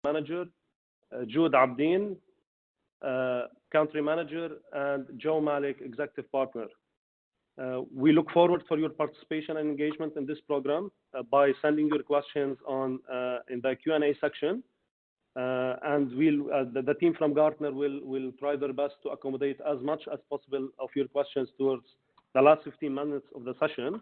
Manager, Jude Abdeen, Country Manager, and Joe Malek, Executive Partner. We look forward for your participation and engagement in this program by sending your questions in the Q&A section. And the team from Gartner will try their best to accommodate as much as possible of your questions towards the last 15 minutes of the session.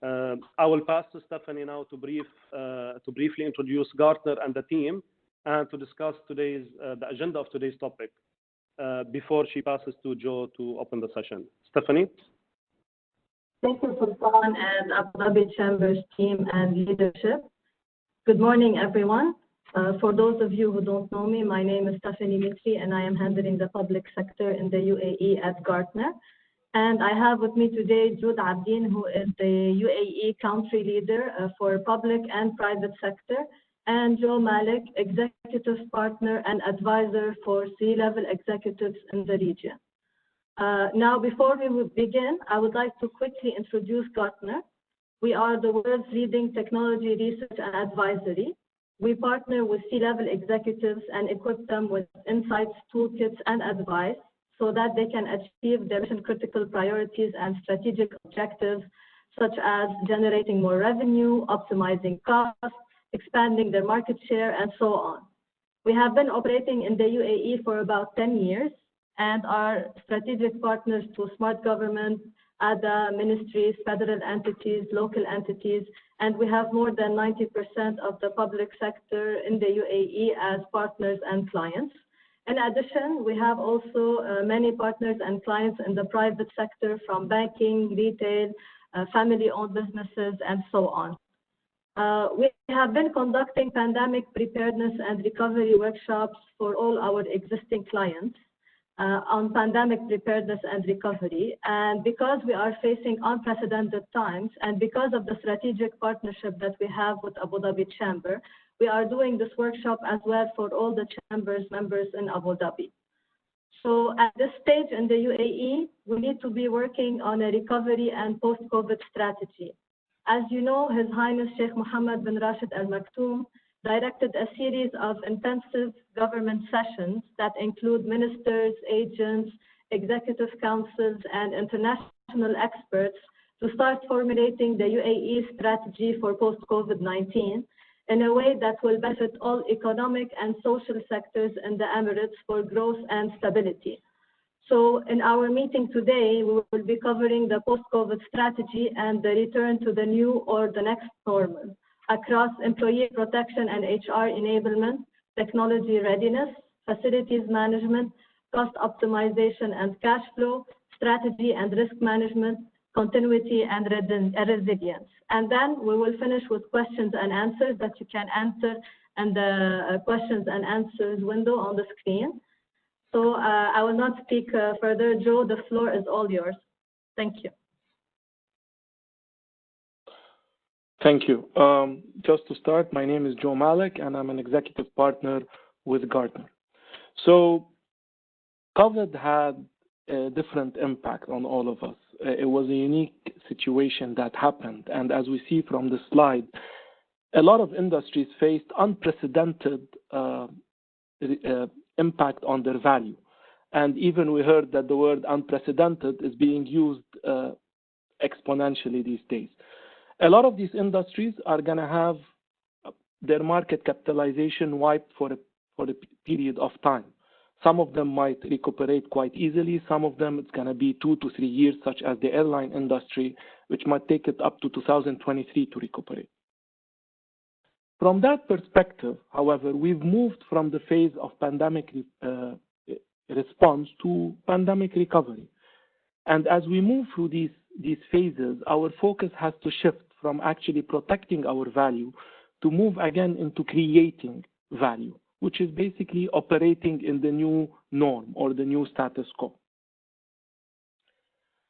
I will pass to Stephanie now to briefly introduce Gartner and the team and to discuss the agenda of today's topic before she passes to Joe to open the session. Stephanie? Thank you, Sultan, and Abu Dhabi Chambers team and leadership. Good morning, everyone. For those of you who don't know me, my name is Stephanie Mitri, and I am handling the public sector in the UAE at Gartner. And I have with me today Jude Abdeen, who is the UAE country leader for public and private sector, and Joe Malek, executive partner and advisor for C-level executives in the region. Now, before we begin, I would like to quickly introduce Gartner. We are the world's leading technology research and advisory. We partner with C-level executives and equip them with insights, toolkits, and advice so that they can achieve their mission-critical priorities and strategic objectives, such as generating more revenue, optimizing costs, expanding their market share, and so on. We have been operating in the UAE for about 10 years and are strategic partners to smart government, ADA, ministries, federal entities, local entities, and we have more than 90% of the public sector in the UAE as partners and clients. In addition, we have also many partners and clients in the private sector, from banking, retail, family-owned businesses, and so on. We have been conducting pandemic preparedness and recovery workshops for all our existing clients on pandemic preparedness and recovery. And because we are facing unprecedented times, and because of the strategic partnership that we have with Abu Dhabi Chamber, we are doing this workshop as well for all the Chamber's members in Abu Dhabi. So at this stage in the UAE, we need to be working on a recovery and post-COVID strategy. As you know, His Highness Sheikh Mohammed bin Rashid Al Maktoum directed a series of intensive government sessions that include ministers, agents, executive councils, and international experts to start formulating the UAE strategy for post-COVID-19 in a way that will benefit all economic and social sectors in the Emirates for growth and stability. So in our meeting today, we will be covering the post-COVID strategy and the return to the new or the next normal across employee protection and HR enablement, technology readiness, facilities management, cost optimization and cash flow, strategy and risk management, continuity and resilience. And then we will finish with questions and answers that you can answer in the questions and answers window on the screen. So I will not speak further. Joe, the floor is all yours. Thank you. Thank you. Just to start, my name is Joe Malek, and I'm an executive partner with Gartner. So COVID had a different impact on all of us. It was a unique situation that happened. And as we see from the slide, a lot of industries faced unprecedented impact on their value. And even we heard that the word unprecedented is being used exponentially these days. A lot of these industries are going to have their market capitalization wiped for a period of time. Some of them might recuperate quite easily. Some of them, it's going to be 2 to 3 years, such as the airline industry, which might take it up to 2023 to recuperate. From that perspective, however, we've moved from the phase of pandemic response to pandemic recovery. And as we move through these phases, our focus has to shift from actually protecting our value to move again into creating value, which is basically operating in the new norm or the new status quo.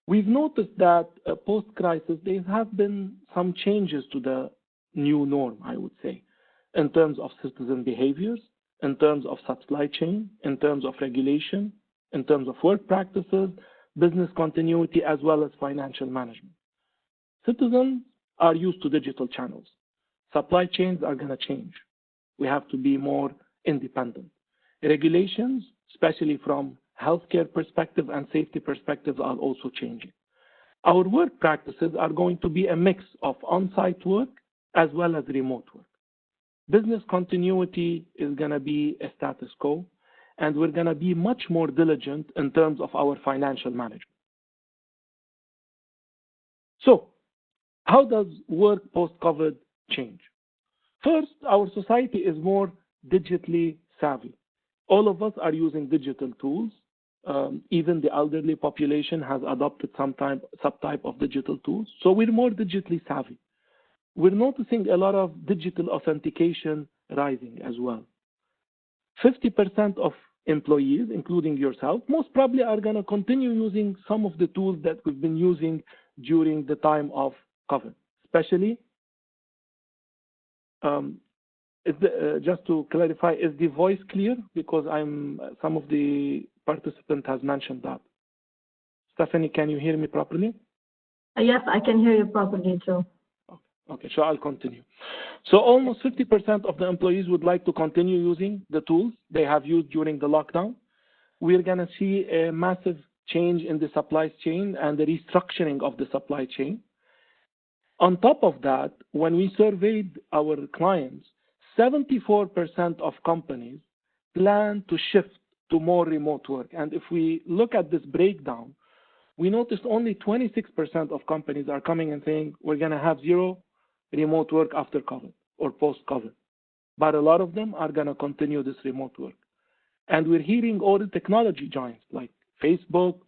We've noticed that post-crisis, there have been some changes to the new norm, I would say, in terms of citizen behaviors, in terms of supply chain, in terms of regulation, in terms of work practices, business continuity, as well as financial management. Citizens are used to digital channels. Supply chains are going to change. We have to be more independent. Regulations, especially from healthcare perspective and safety perspectives, are also changing. Our work practices are going to be a mix of on-site work as well as remote work. Business continuity is going to be a status quo, and we're going to be much more diligent in terms of our financial management. So, how does work post-COVID change? First, our society is more digitally savvy. All of us are using digital tools. Even the elderly population has adopted some type of digital tools. So we're more digitally savvy. We're noticing a lot of digital authentication rising as well. 50% of employees, including yourself, most probably are going to continue using some of the tools that we've been using during the time of COVID, especially just to clarify, is the voice clear? Because some of the participants has mentioned that. Stephanie, can you hear me properly? Yes, I can hear you properly, Joe. Okay, so I'll continue. So almost 50% of the employees would like to continue using the tools they have used during the lockdown. We're going to see a massive change in the supply chain and the restructuring of the supply chain. On top of that, when we surveyed our clients, 74% of companies plan to shift to more remote work. And if we look at this breakdown, we noticed only 26% of companies are coming and saying, we're going to have zero remote work after COVID or post-COVID. But a lot of them are going to continue this remote work. And we're hearing all the technology giants like Facebook,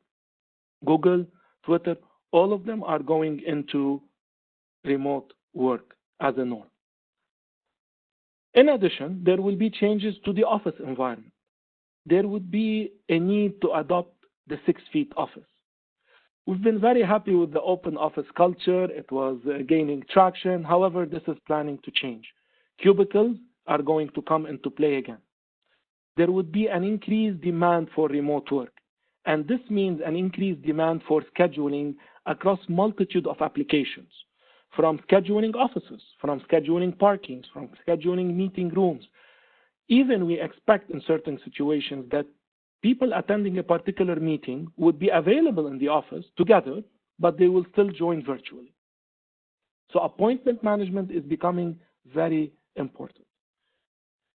Google, Twitter, all of them are going into remote work as a norm. In addition, there will be changes to the office environment. There would be a need to adopt the 6 feet office. We've been very happy with the open office culture. It was gaining traction. However, this is planning to change. Cubicles are going to come into play again. There would be an increased demand for remote work. And this means an increased demand for scheduling across multitude of applications, from scheduling offices, from scheduling parkings, from scheduling meeting rooms. Even we expect in certain situations that people attending a particular meeting would be available in the office together, but they will still join virtually. So appointment management is becoming very important.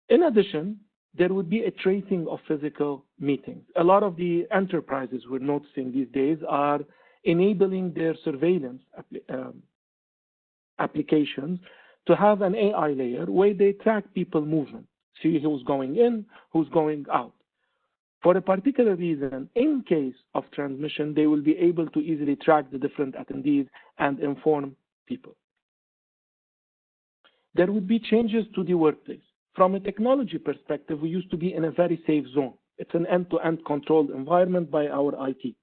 In addition, there would be a tracing of physical meetings. A lot of the enterprises we're noticing these days are enabling their surveillance applications to have an AI layer where they track people movement, see who's going in, who's going out. For a particular reason, in case of transmission, they will be able to easily track the different attendees and inform people. There would be changes to the workplace. From a technology perspective, we used to be in a very safe zone. It's an end-to-end controlled environment by our IT.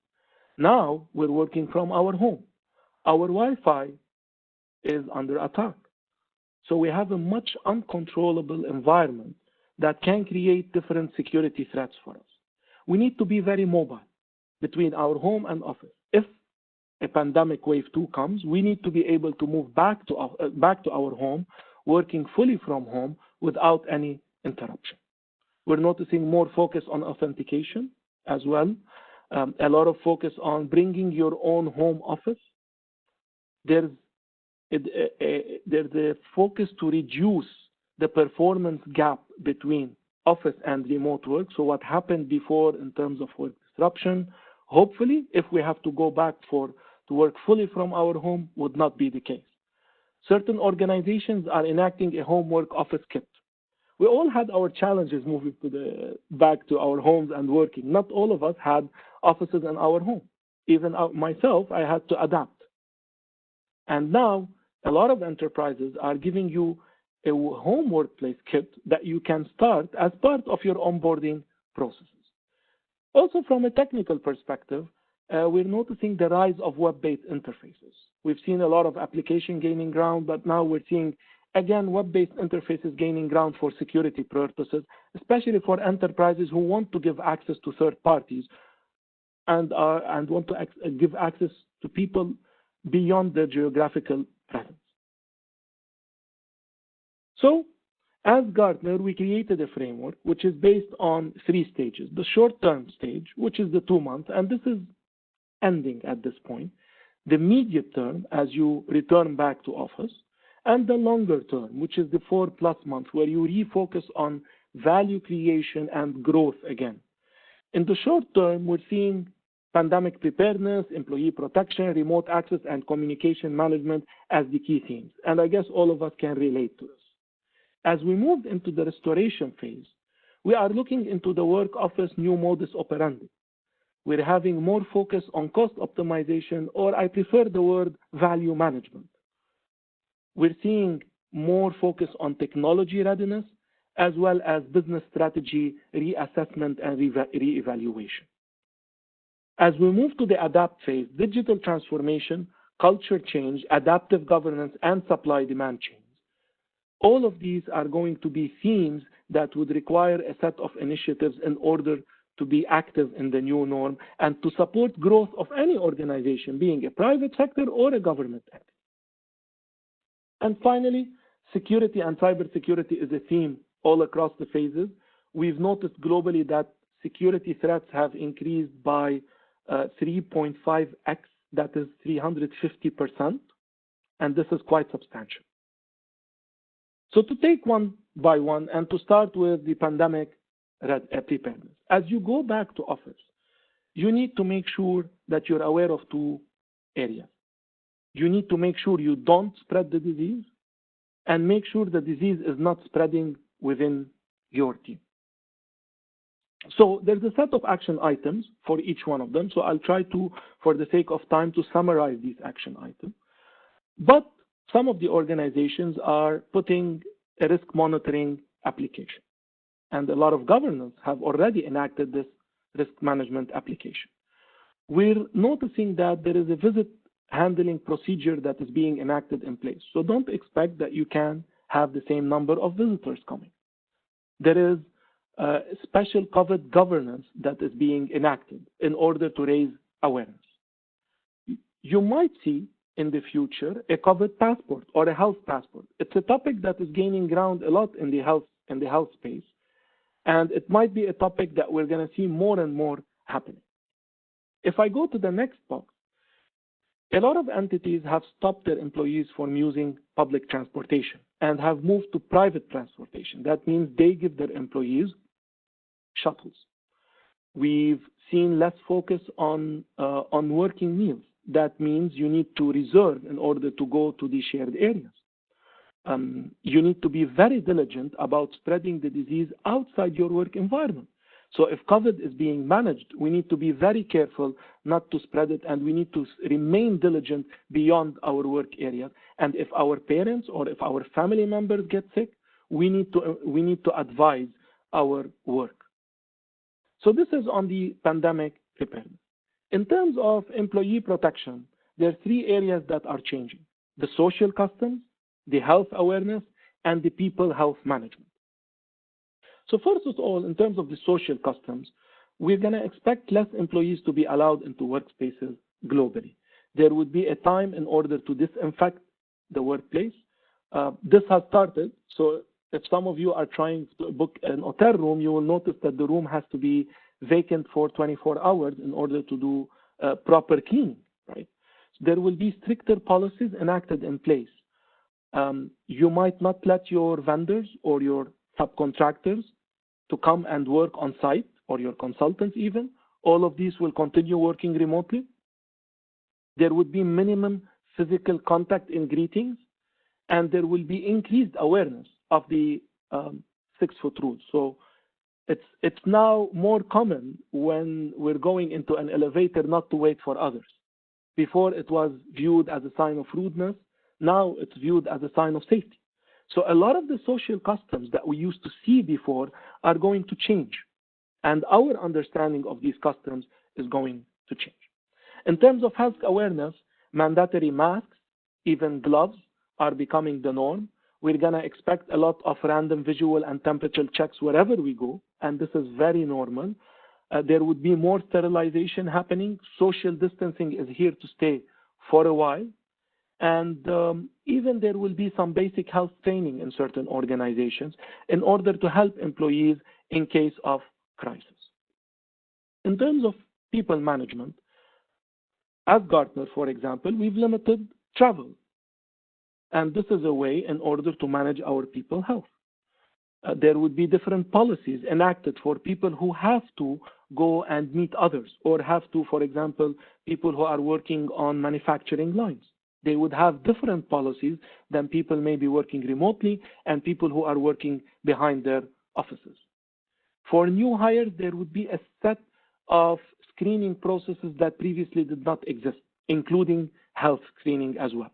Now, we're working from our home. Our Wi-Fi is under attack. So we have a much uncontrollable environment that can create different security threats for us. We need to be very mobile between our home and office. If a pandemic wave 2 comes, we need to be able to move back to our home, working fully from home without any interruption. We're noticing more focus on authentication as well, a lot of focus on bringing your own home office. There's a focus to reduce the performance gap between office and remote work. So what happened before in terms of work disruption, hopefully, if we have to go back to work fully from our home, would not be the case. Certain organizations are enacting a homework office kit. We all had our challenges moving back to our homes and working. Not all of us had offices in our home. Even myself, I had to adapt. And now, a lot of enterprises are giving you a home workplace kit that you can start as part of your onboarding processes. Also, from a technical perspective, we're noticing the rise of web-based interfaces. We've seen a lot of application gaining ground, but now we're seeing, again, web-based interfaces gaining ground for security purposes, especially for enterprises who want to give access to third parties and want to give access to people beyond their geographical presence. So As Gartner, we created a framework which is based on 3 stages. The short-term stage, which is the 2 months, and this is ending at this point. The medium term, as you return back to office, and the longer term, which is the 4+ months, where you refocus on value creation and growth again. In the short term, we're seeing pandemic preparedness, employee protection, remote access, and communication management as the key themes. And I guess all of us can relate to this. As we move into the restoration phase, we are looking into the work office new modus operandi. We're having more focus on cost optimization, or I prefer the word value management. We're seeing more focus on technology readiness, as well as business strategy reassessment and reevaluation. As we move to the adapt phase, digital transformation, culture change, adaptive governance, and supply-demand change. All of these are going to be themes that would require a set of initiatives in order to be active in the new norm and to support growth of any organization, being a private sector or a government entity. And finally, security and cybersecurity is a theme all across the phases. We've noticed globally that security threats have increased by 3.5x, that is 350%, and this is quite substantial. So to take one by one and to start with the pandemic preparedness. As you go back to office, you need to make sure that you're aware of 2 areas. You need to make sure you don't spread the disease, and make sure the disease is not spreading within your team. So there's a set of action items for each one of them. So I'll try to, for the sake of time, to summarize these action items. But some of the organizations are putting a risk monitoring application. And a lot of governments have already enacted this risk management application. We're noticing that there is a visit handling procedure that is being enacted in place. So don't expect that you can have the same number of visitors coming. There is special COVID governance that is being enacted in order to raise awareness. You might see in the future a COVID passport or a health passport. It's a topic that is gaining ground a lot in the health space, and it might be a topic that we're going to see more and more happening. If I go to the next box, a lot of entities have stopped their employees from using public transportation and have moved to private transportation. That means they give their employees shuttles. We've seen less focus on working meals. That means you need to reserve in order to go to the shared areas. You need to be very diligent about spreading the disease outside your work environment. So if COVID is being managed, we need to be very careful not to spread it, and we need to remain diligent beyond our work area. And if our parents or if our family members get sick, we need to advise our work. So this is on the pandemic preparedness. In terms of employee protection, there are 3 areas that are changing: the social customs, the health awareness, and the people health management. So first of all, in terms of the social customs, we're going to expect less employees to be allowed into workspaces globally. There would be a time in order to disinfect the workplace. This has started, so if some of you are trying to book an hotel room, you will notice that the room has to be vacant for 24 hours in order to do proper cleaning, right? So there will be stricter policies enacted in place. You might not let your vendors or your subcontractors to come and work on site, or your consultants even. All of these will continue working remotely. There would be minimum physical contact in greetings, and there will be increased awareness of the 6-foot rule. So it's now more common when we're going into an elevator not to wait for others. Before it was viewed as a sign of rudeness. Now it's viewed as a sign of safety. So a lot of the social customs that we used to see before are going to change. And our understanding of these customs is going to change. In terms of health awareness, mandatory masks, even gloves, are becoming the norm. We're going to expect a lot of random visual and temperature checks wherever we go, and this is very normal. There would be more sterilization happening. Social distancing is here to stay for a while. And even there will be some basic health training in certain organizations in order to help employees in case of crisis. In terms of people management, at Gartner, for example, we've limited travel. And this is a way in order to manage our people health. There would be different policies enacted for people who have to go and meet others, or have to, for example, people who are working on manufacturing lines. They would have different policies than people maybe working remotely and people who are working behind their offices. For new hires, there would be a set of screening processes that previously did not exist, including health screening as well.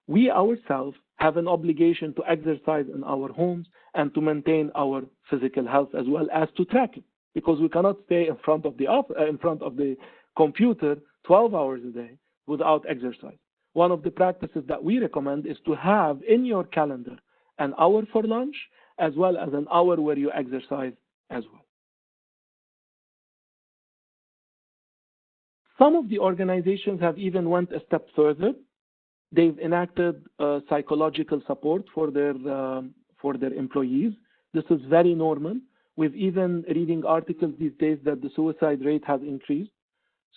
We ourselves have an obligation to exercise in our homes and to maintain our physical health as well as to track it, because we cannot stay in front of the computer 12 hours a day without exercise. One of the practices that we recommend is to have in your calendar an hour for lunch as well as an hour where you exercise as well. Some of the organizations have even went a step further. They've enacted psychological support for their employees. This is very normal. We've even reading articles these days that the suicide rate has increased.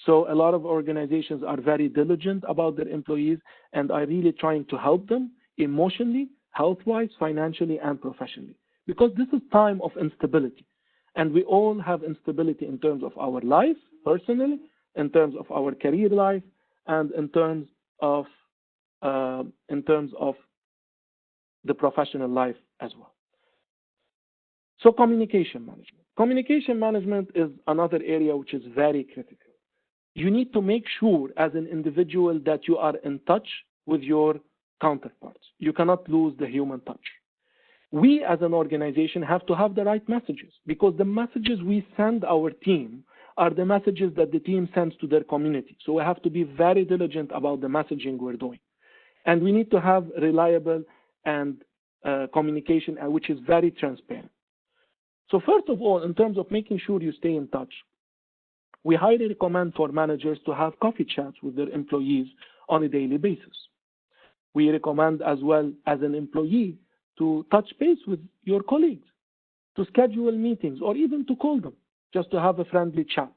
So a lot of organizations are very diligent about their employees and are really trying to help them emotionally, health-wise, financially, and professionally. Because this is time of instability. And we all have instability in terms of our life, personally, in terms of our career life, and in terms of the professional life as well. So communication management. Communication management is another area which is very critical. You need to make sure as an individual that you are in touch with your counterparts. You cannot lose the human touch. We as an organization have to have the right messages, because the messages we send our team are the messages that the team sends to their community. So we have to be very diligent about the messaging we're doing. And we need to have reliable and communication which is very transparent. So first of all, in terms of making sure you stay in touch, we highly recommend for managers to have coffee chats with their employees on a daily basis. We recommend as well as an employee to touch base with your colleagues, to schedule meetings, or even to call them, just to have a friendly chat.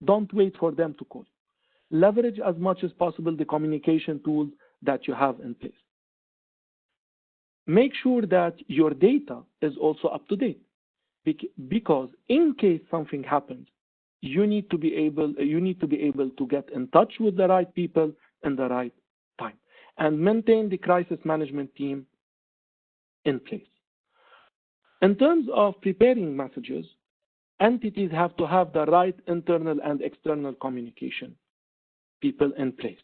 Don't wait for them to call. Leverage as much as possible the communication tools that you have in place. Make sure that your data is also up to date, because in case something happens, you need to be able to get in touch with the right people in the right time, and maintain the crisis management team in place. In terms of preparing messages, entities have to have the right internal and external communication people in place.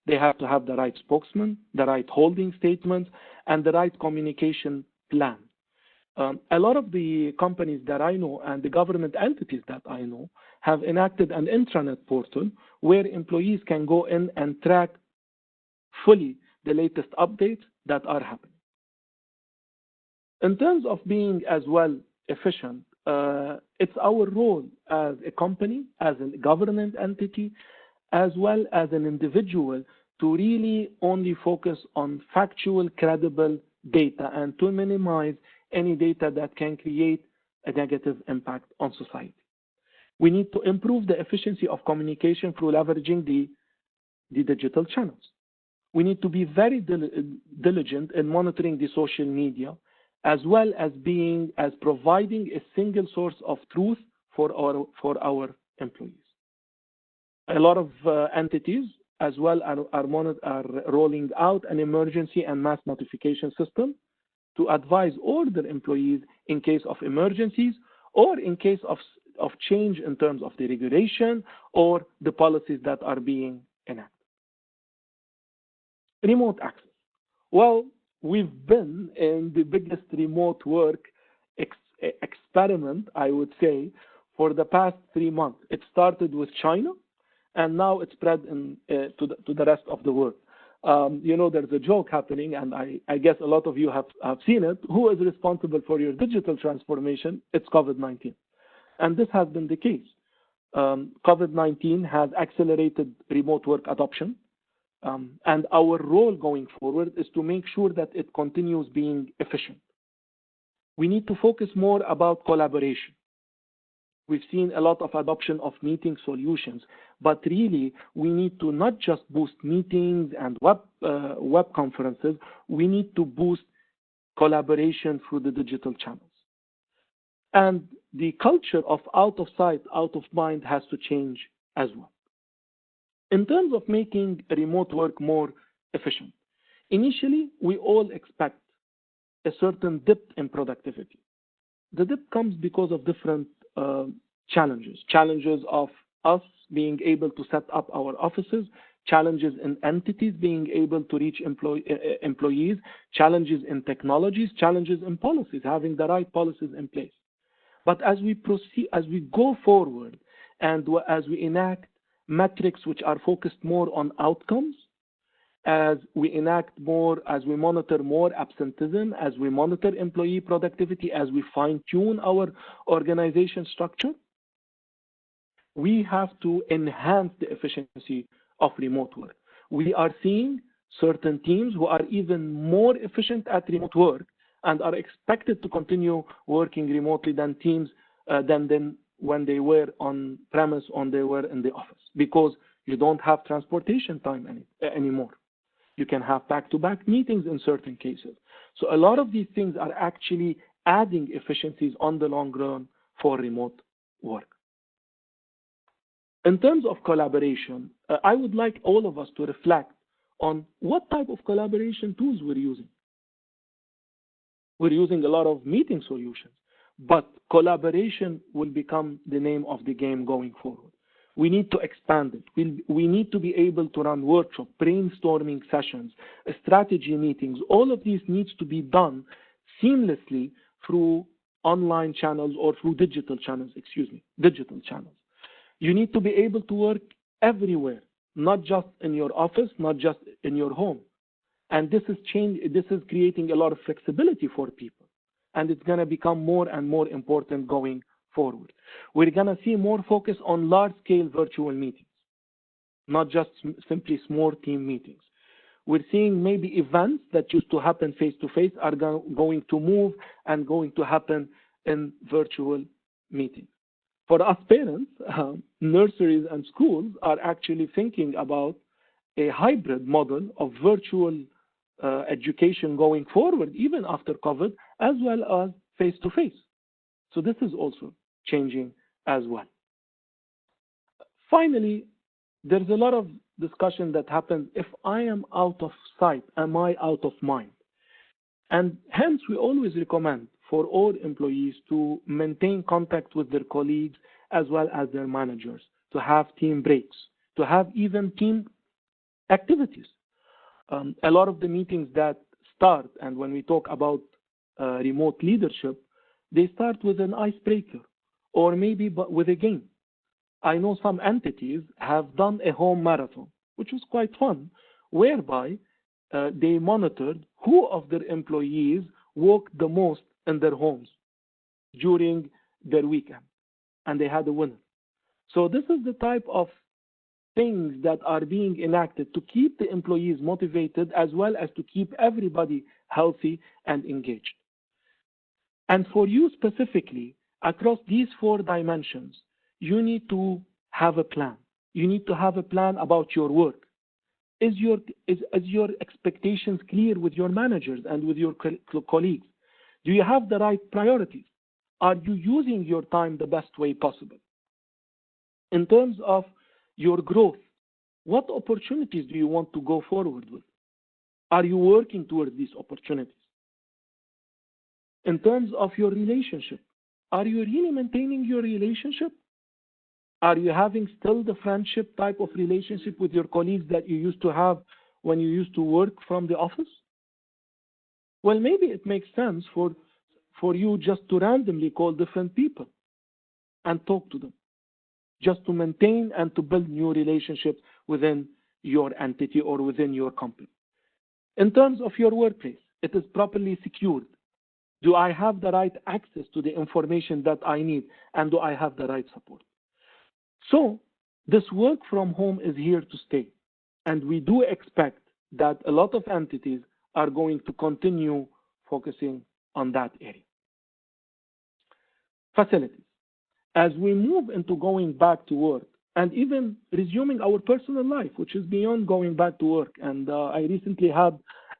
They have to have the right spokesman, the right holding statements, and the right communication plan. A lot of the companies that I know and the government entities that I know have enacted an intranet portal where employees can go in and track fully the latest updates that are happening. In terms of being as well efficient, it's our role as a company, as a government entity, as well as an individual to really only focus on factual, credible data and to minimize any data that can create a negative impact on society. We need to improve the efficiency of communication through leveraging the digital channels. We need to be very diligent in monitoring the social media, as well as providing a single source of truth for our employees. A lot of entities as well are rolling out an emergency and mass notification system to advise all their employees in case of emergencies or in case of change in terms of the regulation or the policies that are being enacted. Remote access. Well, we've been in the biggest remote work experiment, I would say, for the past 3 months. It started with China, and now it's spread to the rest of the world. There's a joke happening, and I guess a lot of you have seen it. Who is responsible for your digital transformation? It's COVID-19. And this has been the case. COVID-19 has accelerated remote work adoption. And our role going forward is to make sure that it continues being efficient. We need to focus more about collaboration. We've seen a lot of adoption of meeting solutions, but really we need to not just boost meetings and web conferences, we need to boost collaboration through the digital channels. And the culture of out of sight, out of mind has to change as well. In terms of making remote work more efficient, initially we all expect a certain dip in productivity. The dip comes because of different challenges of us being able to set up our offices, challenges in entities being able to reach employees, challenges in technologies, challenges in policies, having the right policies in place. But as we proceed, as we go forward, and as we enact metrics which are focused more on outcomes, as we enact more, as we monitor more absenteeism, as we monitor employee productivity, as we fine-tune our organization structure, we have to enhance the efficiency of remote work. We are seeing certain teams who are even more efficient at remote work and are expected to continue working remotely than teams than when they were on premise or they were in the office, because you don't have transportation time anymore. You can have back-to-back meetings in certain cases. So a lot of these things are actually adding efficiencies on the long run for remote work. In terms of collaboration, I would like all of us to reflect on what type of collaboration tools we're using. We're using a lot of meeting solutions, but collaboration will become the name of the game going forward. We need to expand it. We need to be able to run workshops, brainstorming sessions, strategy meetings. All of these needs to be done seamlessly through online channels or through digital channels, digital channels. You need to be able to work everywhere, not just in your office, not just in your home. And this is creating a lot of flexibility for people. And it's going to become more and more important going forward. We're going to see more focus on large-scale virtual meetings, not just simply small team meetings. We're seeing maybe events that used to happen face-to-face are going to move and going to happen in virtual meetings. For us parents, nurseries and schools are actually thinking about a hybrid model of virtual education going forward, even after COVID, as well as face-to-face. So this is also changing as well. Finally, there's a lot of discussion that happens, if I am out of sight, am I out of mind? And hence, we always recommend for all employees to maintain contact with their colleagues as well as their managers, to have team breaks, to have even team activities. A lot of the meetings that start, and when we talk about remote leadership, they start with an icebreaker or maybe with a game. I know some entities have done a home marathon, which was quite fun, whereby they monitored who of their employees walked the most in their homes during their weekend, and they had a winner. So this is the type of things that are being enacted to keep the employees motivated as well as to keep everybody healthy and engaged. And for you specifically, across these 4 dimensions, you need to have a plan. You need to have a plan about your work. Is your expectations clear with your managers and with your colleagues? Do you have the right priorities? Are you using your time the best way possible? In terms of your growth, what opportunities do you want to go forward with? Are you working towards these opportunities? In terms of your relationship, are you really maintaining your relationship? Are you having still the friendship type of relationship with your colleagues that you used to have when you used to work from the office? Well, maybe it makes sense for you just to randomly call different people and talk to them, just to maintain and to build new relationships within your entity or within your company. In terms of your workplace, it is properly secured. Do I have the right access to the information that I need, and do I have the right support? So this work from home is here to stay. And we do expect that a lot of entities are going to continue focusing on that area. Facilities. As we move into going back to work and even resuming our personal life, which is beyond going back to work. And I recently had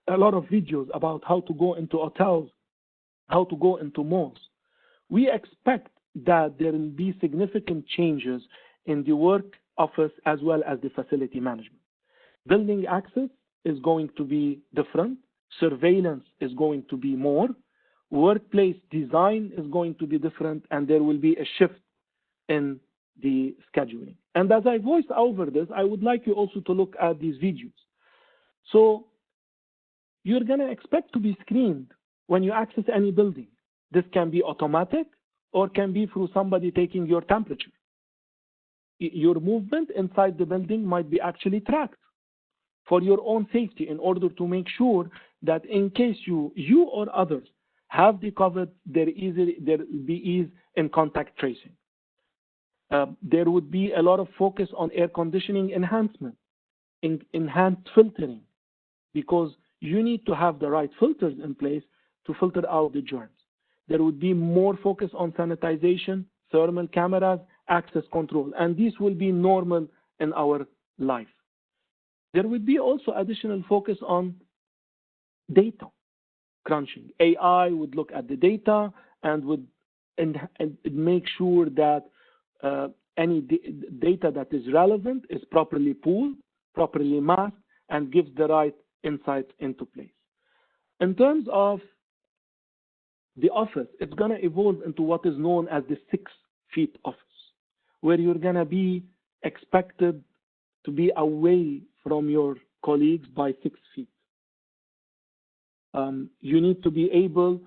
a lot of videos about how to go into hotels, how to go into malls. We expect that there will be significant changes in the work office as well as the facility management. Building access is going to be different. Surveillance is going to be more. Workplace design is going to be different, and there will be a shift in the scheduling. And as I voice over this, I would like you also to look at these videos. So you're going to expect to be screened when you access any building. This can be automatic or can be through somebody taking your temperature. Your movement inside the building might be actually tracked for your own safety in order to make sure that in case you or others have the COVID, there will be ease in contact tracing. There would be a lot of focus on air conditioning enhancement, enhanced filtering, because you need to have the right filters in place to filter out the germs. There would be more focus on sanitization, thermal cameras, access control, and these will be normal in our life. There would be also additional focus on data crunching. AI would look at the data and would make sure that any data that is relevant is properly pooled, properly masked, and gives the right insights into place. In terms of the office, it's going to evolve into what is known as the 6 feet office, where you're going to be expected to be away from your colleagues by 6 feet. You need to be able,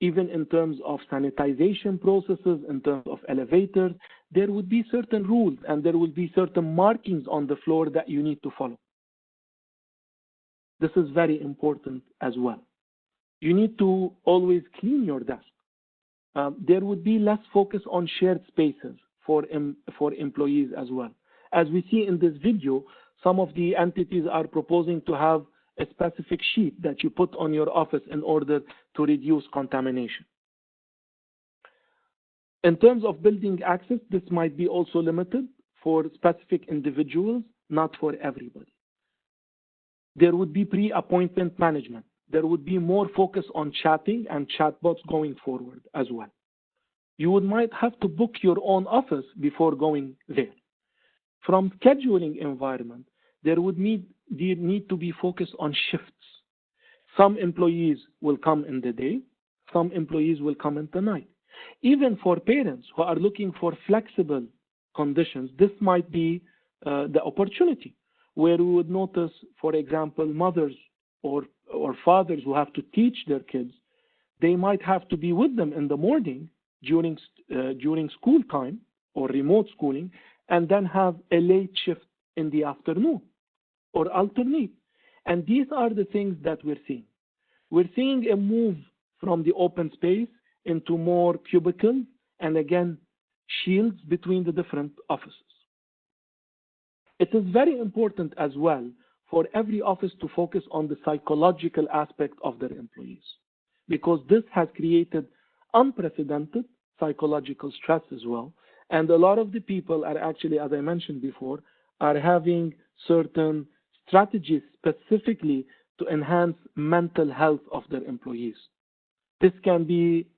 even in terms of sanitization processes, in terms of elevators, there would be certain rules and there will be certain markings on the floor that you need to follow. This is very important as well. You need to always clean your desk. There would be less focus on shared spaces for employees as well. As we see in this video, some of the entities are proposing to have a specific sheet that you put on your office in order to reduce contamination. In terms of building access, this might be also limited for specific individuals, not for everybody. There would be pre-appointment management. There would be more focus on chatting and chatbots going forward as well. You might have to book your own office before going there. From scheduling environment, there would need to be focus on shifts. Some employees will come in the day, some employees will come in the night. Even for parents who are looking for flexible conditions, this might be the opportunity where we would notice, for example, mothers or fathers who have to teach their kids, they might have to be with them in the morning during school time or remote schooling, and then have a late shift in the afternoon or alternate. And these are the things that we're seeing. We're seeing a move from the open space into more cubicles and again, shields between the different offices. It is very important as well for every office to focus on the psychological aspect of their employees, because this has created unprecedented psychological stress as well. And a lot of the people are actually, as I mentioned before, are having certain strategies specifically to enhance mental health of their employees. This can be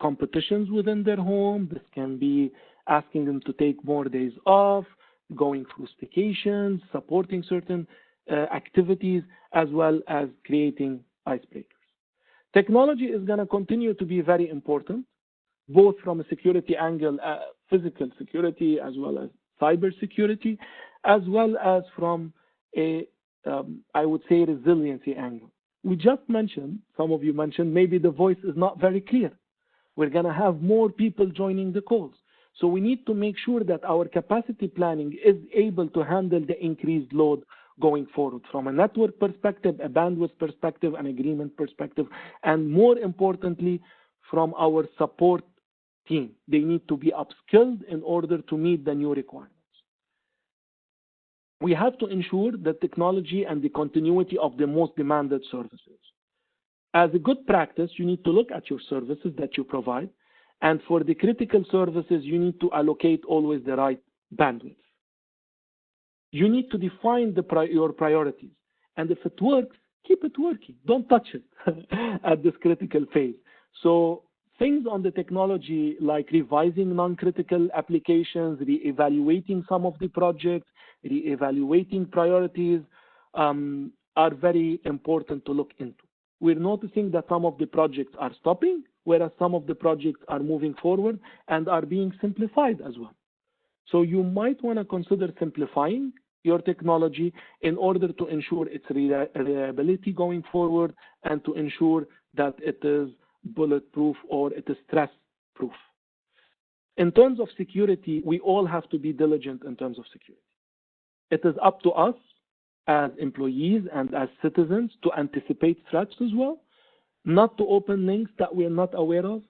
competitions within their home. This can be asking them to take more days off, going through staycations, supporting certain activities, as well as creating icebreakers. Technology is going to continue to be very important, both from a security angle, physical security, as well as cyber security, as well as from a, I would say, resiliency angle. We just mentioned, some of you mentioned, maybe the voice is not very clear. We're going to have more people joining the calls. So we need to make sure that our capacity planning is able to handle the increased load going forward from a network perspective, a bandwidth perspective, an agreement perspective, and more importantly, from our support team. They need to be upskilled in order to meet the new requirements. we have to ensure the technology and the continuity of the most demanded services. As a good practice, you need to look at your services that you provide, and for the critical services, you need to allocate always the right bandwidth. You need to define your priorities, and if it works, keep it working. Don't touch it at this critical phase. So things on the technology like revising non-critical applications, re-evaluating some of the projects, re-evaluating priorities are very important to look into. We're noticing that some of the projects are stopping, whereas some of the projects are moving forward and are being simplified as well. So you might want to consider simplifying your technology in order to ensure its reliability going forward and to ensure that it is bulletproof or it is stress-proof. In terms of security, we all have to be diligent in terms of security. It is up to us as employees and as citizens to anticipate threats as well, not to open links that we're not aware of,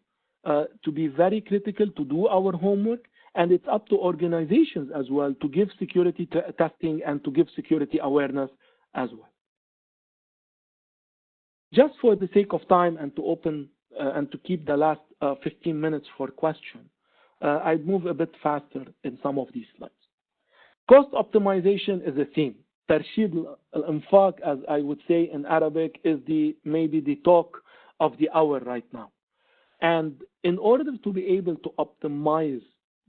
to be very critical, to do our homework, and it's up to organizations as well to give security testing and to give security awareness as well. Just for the sake of time and to open and to keep the last 15 minutes for questions, I'd move a bit faster in some of these slides. Cost optimization is a theme. Tarshid al-infaq, as I would say in Arabic, is maybe the talk of the hour right now. And in order to be able to optimize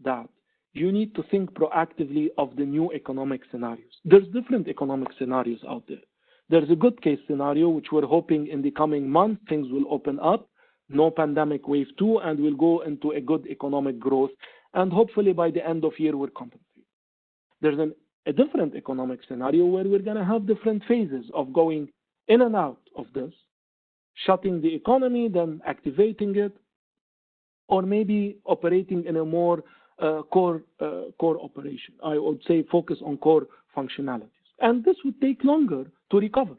that, you need to think proactively of the new economic scenarios. There's different economic scenarios out there. There's a good case scenario, which we're hoping in the coming months, things will open up, no pandemic wave 2, and we'll go into a good economic growth. And hopefully by the end of year, we're compensating. There's a different economic scenario where we're going to have different phases of going in and out of this, shutting the economy, then activating it, or maybe operating in a more core operation. I would say focus on core functionalities. And this would take longer to recover.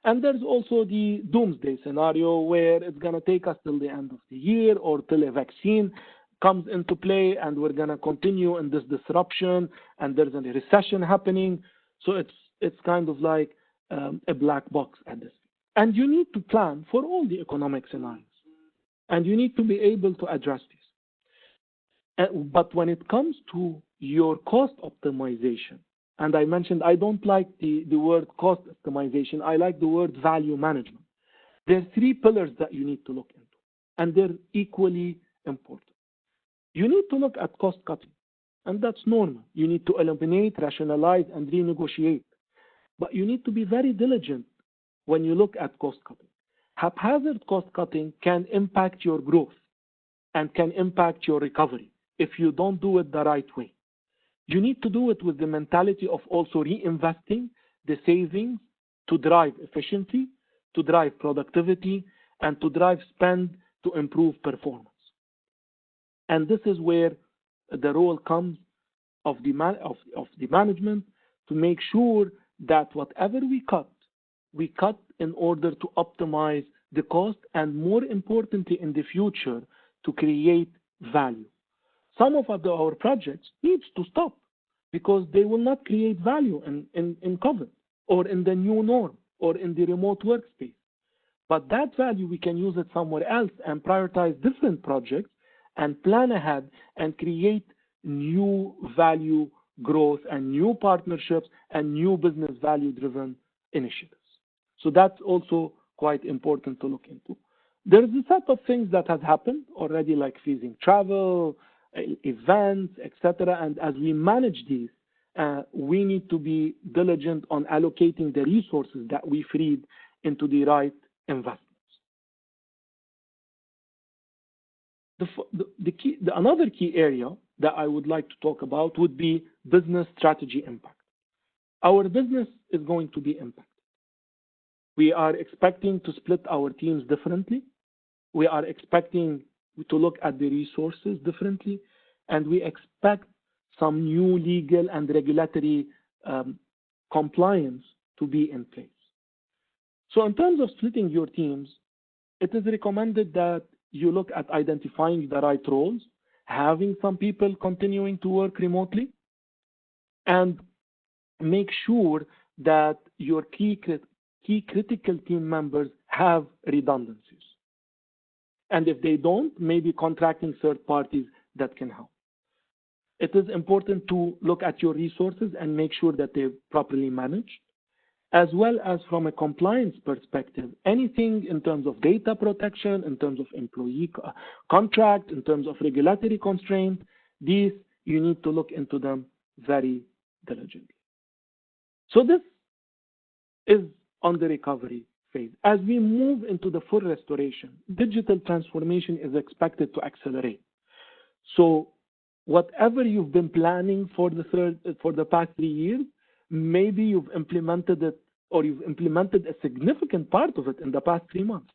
And there's also the doomsday scenario where it's going to take us till the end of the year or till a vaccine comes into play and we're going to continue in this disruption and there's a recession happening. So it's kind of like a black box at this. And you need to plan for all the economic scenarios. And you need to be able to address these. But when it comes to your cost optimization, and I mentioned I don't like the word cost optimization, I like the word value management. There are 3 pillars that you need to look into, and they're equally important. You need to look at cost cutting, and that's normal. You need to eliminate, rationalize, and renegotiate. But you need to be very diligent when you look at cost cutting. Haphazard cost cutting can impact your growth and can impact your recovery if you don't do it the right way. You need to do it with the mentality of also reinvesting the savings to drive efficiency, to drive productivity, and to drive spend to improve performance. And this is where the role comes of the management to make sure that whatever we cut in order to optimize the cost and, more importantly, in the future, to create value. Some of our projects need to stop because they will not create value in COVID or in the new norm or in the remote workspace. But that value, we can use it somewhere else and prioritize different projects and plan ahead and create new value growth and new partnerships and new business value-driven initiatives. So that's also quite important to look into. There's a set of things that has happened already, like freezing travel, events, etc. And as we manage these, we need to be diligent on allocating the resources that we freed into the right investments. Another key area that I would like to talk about would be business strategy impact. Our business is going to be impacted. We are expecting to split our teams differently. We are expecting to look at the resources differently, and we expect some new legal and regulatory compliance to be in place. So in terms of splitting your teams, it is recommended that you look at identifying the right roles, having some people continuing to work remotely, and make sure that your key critical team members have redundancies. And if they don't, maybe contracting third parties that can help. It is important to look at your resources and make sure that they're properly managed, as well as from a compliance perspective, anything in terms of data protection, in terms of employee contract, in terms of regulatory constraint, these you need to look into them very diligently. So this is on the recovery phase. As we move into the full restoration, digital transformation is expected to accelerate. So whatever you've been planning for the past 3 years, maybe you've implemented it, or you've implemented a significant part of it in the past 3 months.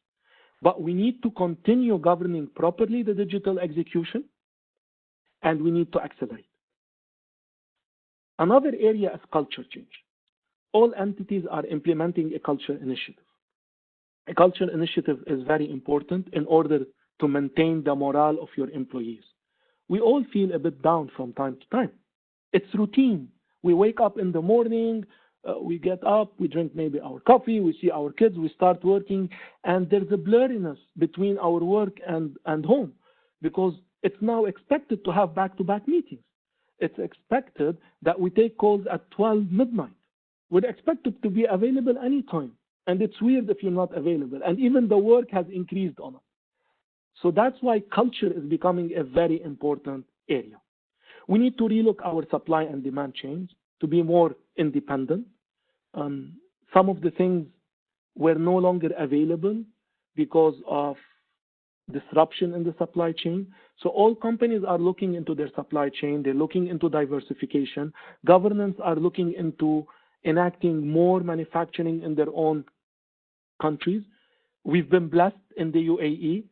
But we need to continue governing properly the digital execution, and we need to accelerate. Another area is culture change. All entities are implementing a culture initiative. A culture initiative is very important in order to maintain the morale of your employees. We all feel a bit down from time to time. It's routine. We wake up in the morning, we get up, we drink maybe our coffee, we see our kids, we start working, and there's a blurriness between our work and home, because it's now expected to have back-to-back meetings. It's expected that we take calls at 12 midnight. We're expected to be available anytime, and it's weird if you're not available, and even the work has increased on us. So that's why culture is becoming a very important area. We need to relook our supply and demand chains to be more independent. Some of the things were no longer available because of disruption in the supply chain. So all companies are looking into their supply chain. They're looking into diversification. Governments are looking into enacting more manufacturing in their own countries. We've been blessed in the UAE,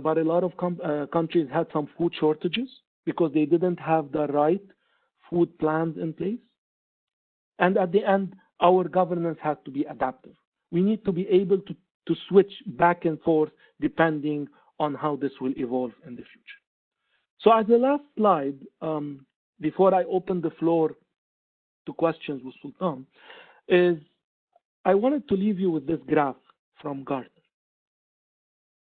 but a lot of countries had some food shortages because they didn't have the right food plans in place. And at the end, our governance has to be adaptive. We need to be able to switch back and forth depending on how this will evolve in the future. So as the last slide, before I open the floor to questions with Sultan, is I wanted to leave you with this graph from Gartner.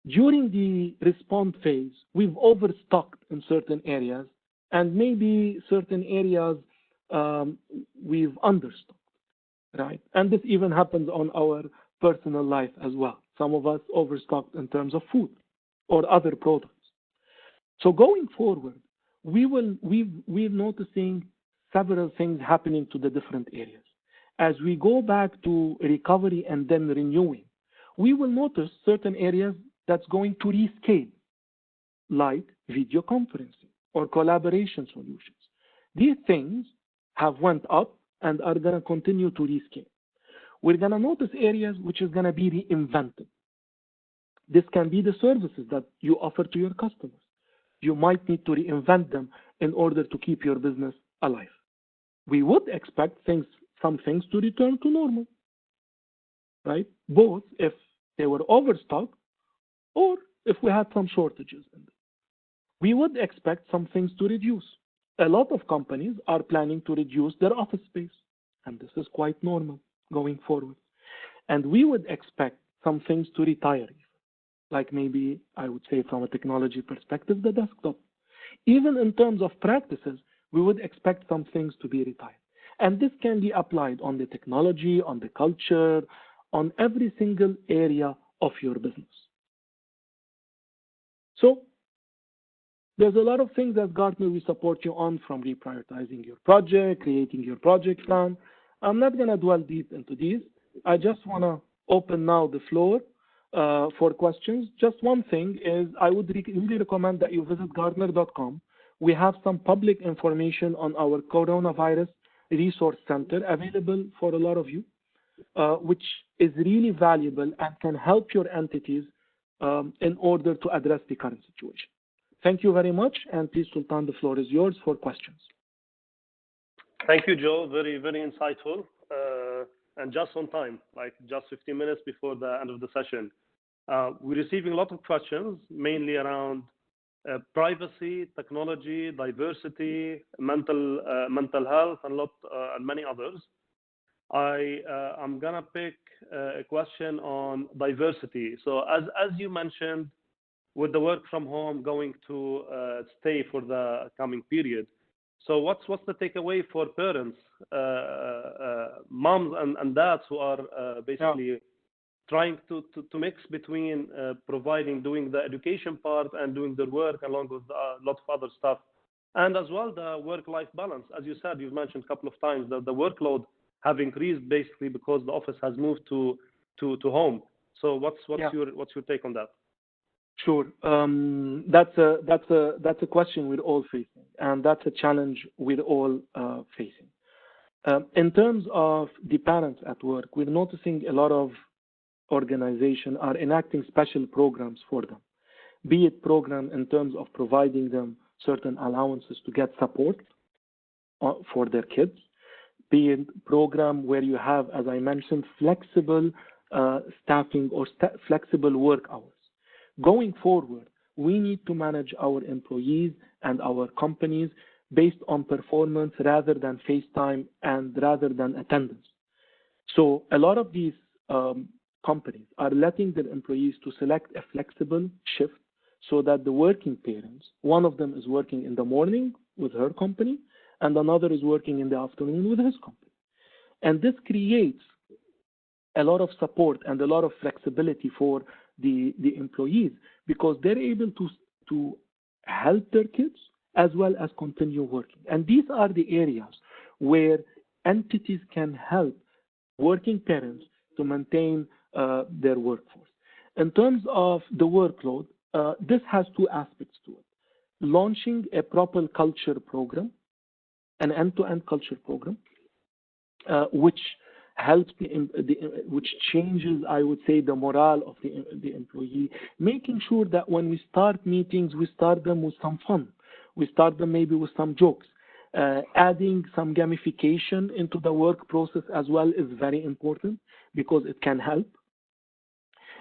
During the response phase, we've overstocked in certain areas, and maybe certain areas we've understocked, right? And this even happens on our personal life as well. Some of us overstocked in terms of food or other products. So going forward, we're noticing several things happening to the different areas. As we go back to recovery and then renewing, we will notice certain areas that's going to rescale, like video conferencing or collaboration solutions. These things have went up and are going to continue to rescale. We're going to notice areas which is going to be reinvented. This can be the services that you offer to your customers. You might need to reinvent them in order to keep your business alive. We would expect some things to return to normal, right? Both if they were overstocked or if we had some shortages in them. We would expect some things to reduce. A lot of companies are planning to reduce their office space, and this is quite normal going forward. And we would expect some things to retire, like maybe, I would say from a technology perspective, the desktop. Even in terms of practices, we would expect some things to be retired. And this can be applied on the technology, on the culture, on every single area of your business. So there's a lot of things that Gartner will support you on, from reprioritizing your project, creating your project plan. I'm not going to dwell deep into these. I just want to open now the floor for questions. Just one thing is I would really recommend that you visit Gartner.com. We have some public information on our coronavirus resource center available for a lot of you, which is really valuable and can help your entities in order to address the current situation. Thank you very much, and please, Sultan, the floor is yours for questions. Thank you, Joe. Very, very insightful, and just on time, like just 15 minutes before the end of the session. We're receiving a lot of questions, mainly around privacy, technology, diversity, mental health, and many others. I'm gonna pick a question on diversity. So as you mentioned, with the work from home going to stay for the coming period. So what's the takeaway for parents, moms and dads who are basically trying to mix between doing the education part and doing their work along with a lot of other stuff, and as well the work-life balance. As you said, you've mentioned a couple of times that the workload have increased basically because the office has moved to home. So what's your take on that? Sure. That's a question we're all facing, and that's a challenge we're all facing. In terms of the parents at work, we're noticing a lot of organizations are enacting special programs for them, be it program in terms of providing them certain allowances to get support for their kids, be it program where you have, as I mentioned, flexible staffing or flexible work hours. Going forward, we need to manage our employees and our companies based on performance rather than face time and rather than attendance. So a lot of these companies are letting their employees to select a flexible shift so that the working parents, one of them is working in the morning with her company and another is working in the afternoon with his company. And this creates a lot of support and a lot of flexibility for the employees because they're able to help their kids as well as continue working. And these are the areas where entities can help working parents to maintain their workforce. In terms of the workload, this has two aspects to it. Launching a proper culture program, an end-to-end culture program, which helps which changes, I would say, the morale of the employee, making sure that when we start meetings, we start them with some fun. We start them maybe with some jokes. Adding some gamification into the work process as well is very important because it can help.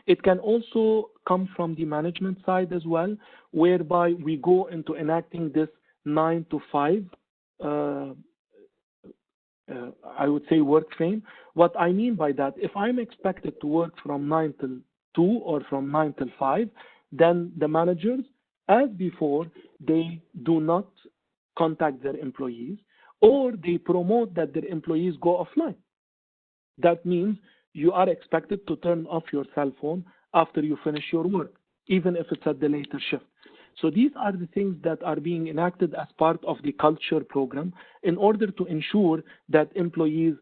It can also come from the management side as well, whereby we go into enacting this 9 to 5 I would say work frame. What I mean by that, if I'm expected to work from 9 till 2 or from 9 till 5, then the managers, as before, they do not contact their employees or they promote that their employees go offline. That means you are expected to turn off your cell phone after you finish your work, even if it's at the later shift. So these are the things that are being enacted as part of the culture program in order to ensure that employees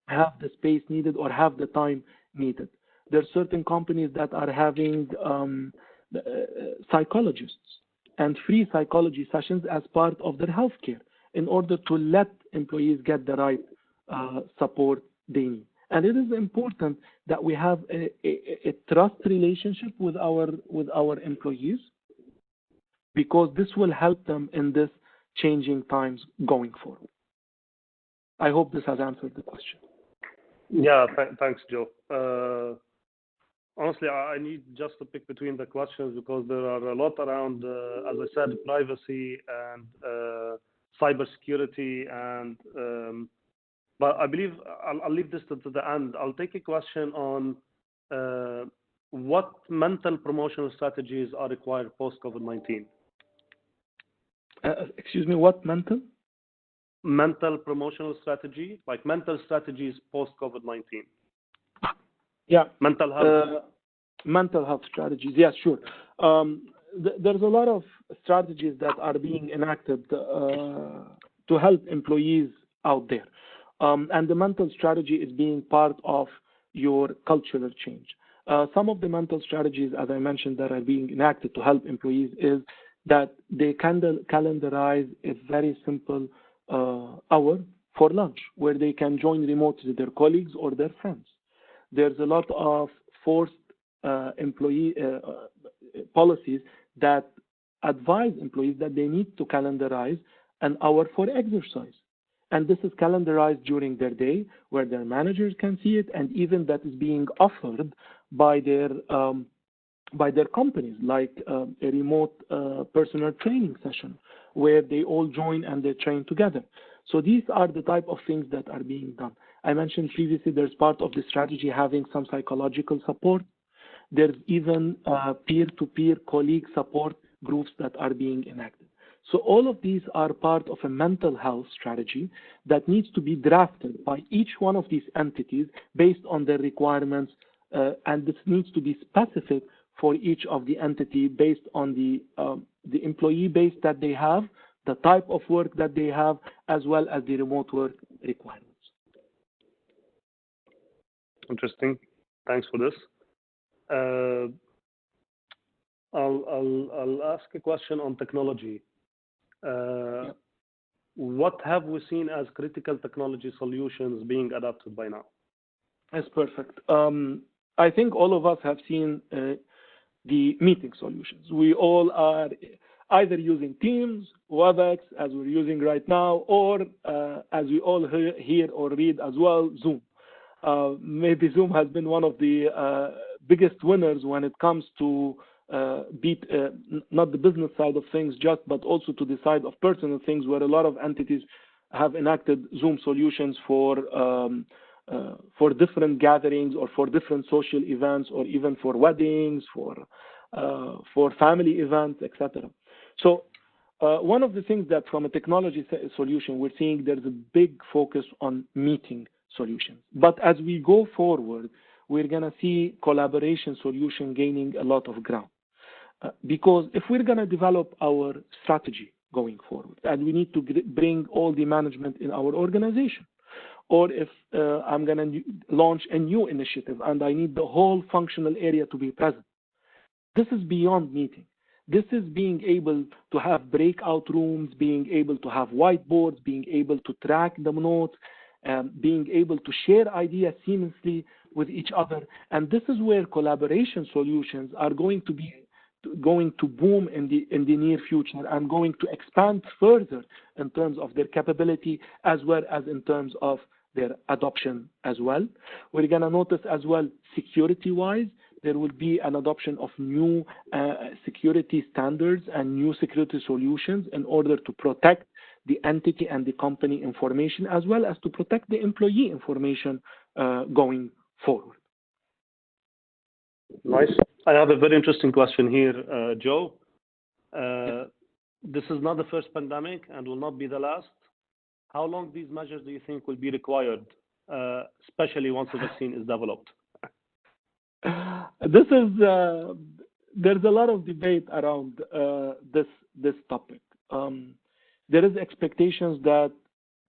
have the space needed or have the time needed. There are certain companies that are having psychologists and free psychology sessions as part of their healthcare in order to let employees get the right support they need. And it is important that we have a trust relationship with our employees, because this will help them in this changing times going forward. I hope this has answered the question. Yeah, thanks, Joe. Honestly, I need just to pick between the questions because there are a lot around, as I said, privacy and cybersecurity, and but I believe I'll leave this to the end. I'll take a question on what mental promotional strategies are required post-COVID-19. Excuse me, what mental? Mental promotional strategy, like mental strategies post-COVID-19. Yeah. Mental health. Mental health strategies, yes, sure. There's a lot of strategies that are being enacted to help employees out there. And the mental strategy is being part of your cultural change. Some of the mental strategies, as I mentioned, that are being enacted to help employees is that they calendarize a very simple hour for lunch where they can join remotely their colleagues or their friends. There's a lot of forced employee policies that advise employees that they need to calendarize an hour for exercise. And this is calendarized during their day where their managers can see it, and even that is being offered by their companies, like a remote personal training session where they all join and they train together. So these are the type of things that are being done. I mentioned previously there's part of the strategy having some psychological support. There's even peer-to-peer colleague support groups that are being enacted. So all of these are part of a mental health strategy that needs to be drafted by each one of these entities based on their requirements, and this needs to be specific for each of the entity based on the employee base that they have, the type of work that they have, as well as the remote work requirements. Interesting. Thanks for this. I'll ask a question on technology. What have we seen as critical technology solutions being adopted by now? That's perfect. I think all of us have seen the meeting solutions. We all are either using Teams, WebEx, as we're using right now, or as we all hear or read as well, Zoom. Maybe Zoom has been one of the biggest winners when it comes to not the business side of things just, but also to the side of personal things, where a lot of entities have enacted Zoom solutions for different gatherings or for different social events, or even for weddings, for family events, etc. So one of the things that from a technology solution, we're seeing there's a big focus on meeting solutions. But as we go forward, we're going to see collaboration solution gaining a lot of ground. Because if we're going to develop our strategy going forward, and we need to bring all the management in our organization, or if I'm going to launch a new initiative and I need the whole functional area to be present, this is beyond meeting. This is being able to have breakout rooms, being able to have whiteboards, being able to track the notes, being able to share ideas seamlessly with each other. And this is where collaboration solutions are going to boom in the near future, and going to expand further in terms of their capability as well as in terms of their adoption as well. We're going to notice as well, security-wise, there will be an adoption of new security standards and new security solutions in order to protect the entity and the company information, as well as to protect the employee information going forward. Nice. I have a very interesting question here, Joe. This is not the first pandemic and will not be the last. How long these measures do you think will be required, especially once the vaccine is developed? There's a lot of debate around this topic. There is expectations that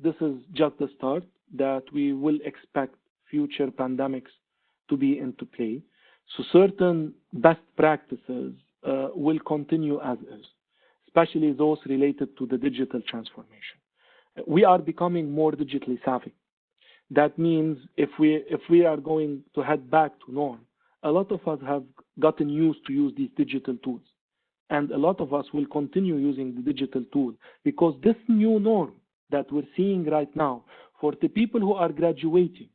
this is just the start, that we will expect future pandemics to be into play. So certain best practices will continue as is, especially those related to the digital transformation. We are becoming more digitally savvy. That means if we are going to head back to norm, a lot of us have gotten used to use these digital tools. And a lot of us will continue using the digital tool, because this new norm that we're seeing right now, for the people who are graduating,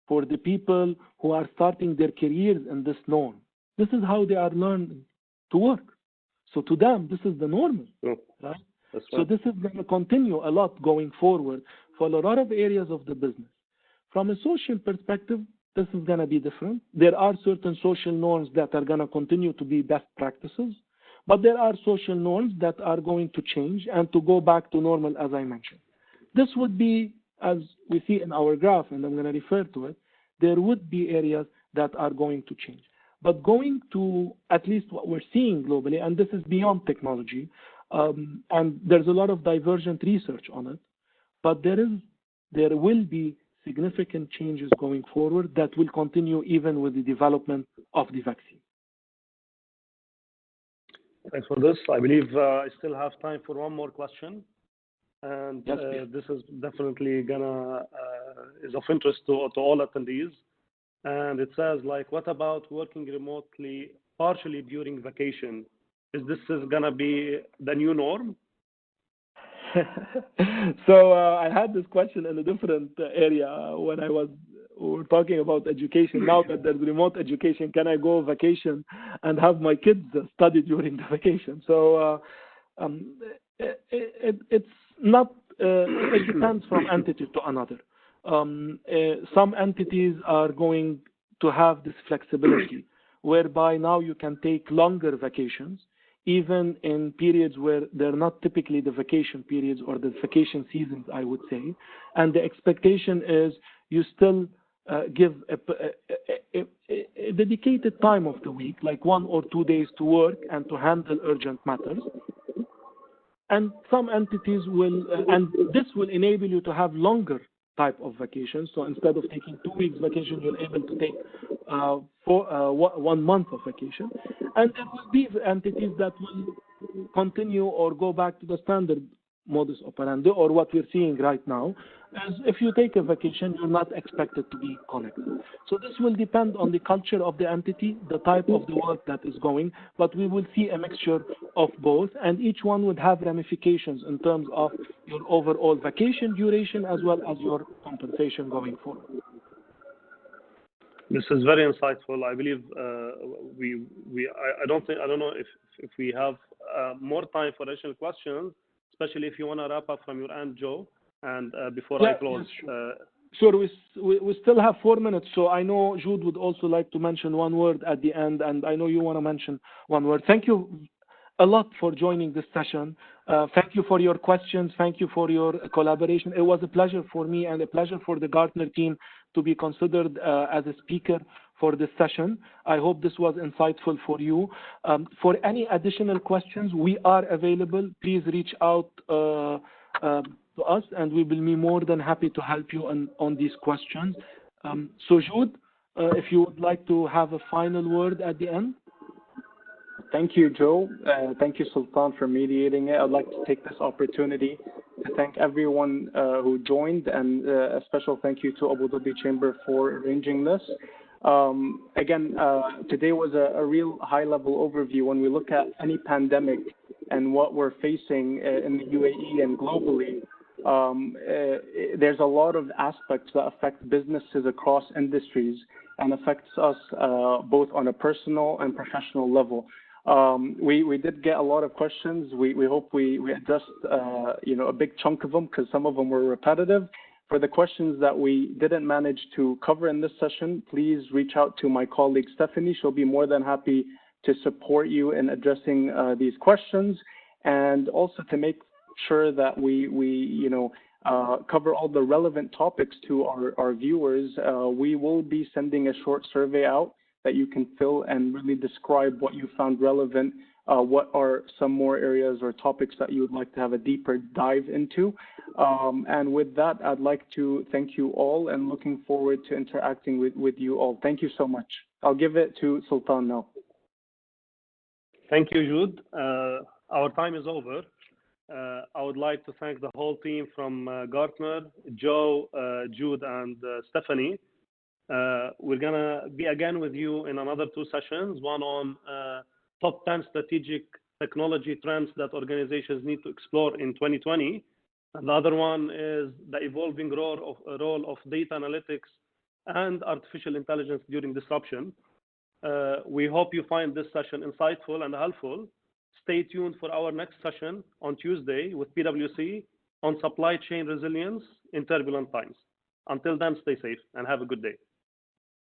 for the people who are starting their careers in this norm, this is how they are learning to work. So to them, this is the normal, right? That's right. So this is going to continue a lot going forward for a lot of areas of the business. From a social perspective, this is going to be different. There are certain social norms that are going to continue to be best practices, but there are social norms that are going to change and to go back to normal, as I mentioned. This would be, as we see in our graph, and I'm going to refer to it, there would be areas that are going to change. But going to at least what we're seeing globally, and this is beyond technology, and there's a lot of divergent research on it, but there will be significant changes going forward that will continue even with the development of the vaccine. Thanks for this. I believe I still have time for one more question. And yes, this is definitely is of interest to all attendees. And it says, like, what about working remotely partially during vacation? Is this gonna be the new norm? So I had this question in a different area when we were talking about education. Now that there's remote education, can I go vacation and have my kids study during the vacation? So it's not. It depends from entity to another. some entities are going to have this flexibility, whereby now you can take longer vacations, even in periods where they're not typically the vacation periods or the vacation seasons, I would say. And the expectation is you still give a dedicated time of the week, like 1 or 2 days to work and to handle urgent matters. And some entities will, and this will enable you to have longer type of vacations. So instead of taking 2 weeks vacation, you're able to take 1 month of vacation. And there will be entities that will continue or go back to the standard modus operandi, or what we're seeing right now, is if you take a vacation, you're not expected to be connected. So this will depend on the culture of the entity, the type of the work that is going, but we will see a mixture of both, and each one would have ramifications in terms of your overall vacation duration as well as your compensation going forward. This is very insightful. I believe I don't know if we have more time for additional questions, especially if you want to wrap up from your end, Joe, and before I close. Sure, we still have 4 minutes, so I know Jude would also like to mention one word at the end, and I know you want to mention one word. Thank you a lot for joining this session. Thank you for your questions. Thank you for your collaboration. It was a pleasure for me and a pleasure for the Gartner team to be considered as a speaker for this session. I hope this was insightful for you. For any additional questions, we are available. Please reach out to us, and we will be more than happy to help you on these questions. So Jude, if you would like to have a final word at the end. Thank you, Joe. Thank you, Sultan, for mediating it. I'd like to take this opportunity to thank everyone who joined, and a special thank you to Abu Dhabi Chamber for arranging this. Again, today was a real high-level overview. When we look at any pandemic and what we're facing in the UAE and globally, there's a lot of aspects that affect businesses across industries and affects us both on a personal and professional level. We did get a lot of questions. We hope we addressed a big chunk of them, because some of them were repetitive. For the questions that we didn't manage to cover in this session, please reach out to my colleague Stephanie. She'll be more than happy to support you in addressing these questions, and also to make sure that we cover all the relevant topics to our viewers. We will be sending a short survey out that you can fill and really describe what you found relevant, what are some more areas or topics that you would like to have a deeper dive into. And with that, I'd like to thank you all and looking forward to interacting with you all. Thank you so much. I'll give it to Sultan now. Thank you, Jude. Our time is over. I would like to thank the whole team from Gartner, Joe, Jude, and Stephanie. We're going to be again with you in another 2 sessions, one on top 10 strategic technology trends that organizations need to explore in 2020. And the other one is the evolving role of data analytics and artificial intelligence during disruption. We hope you find this session insightful and helpful. Stay tuned for our next session on Tuesday with PwC on supply chain resilience in turbulent times. Until then, stay safe and have a good day.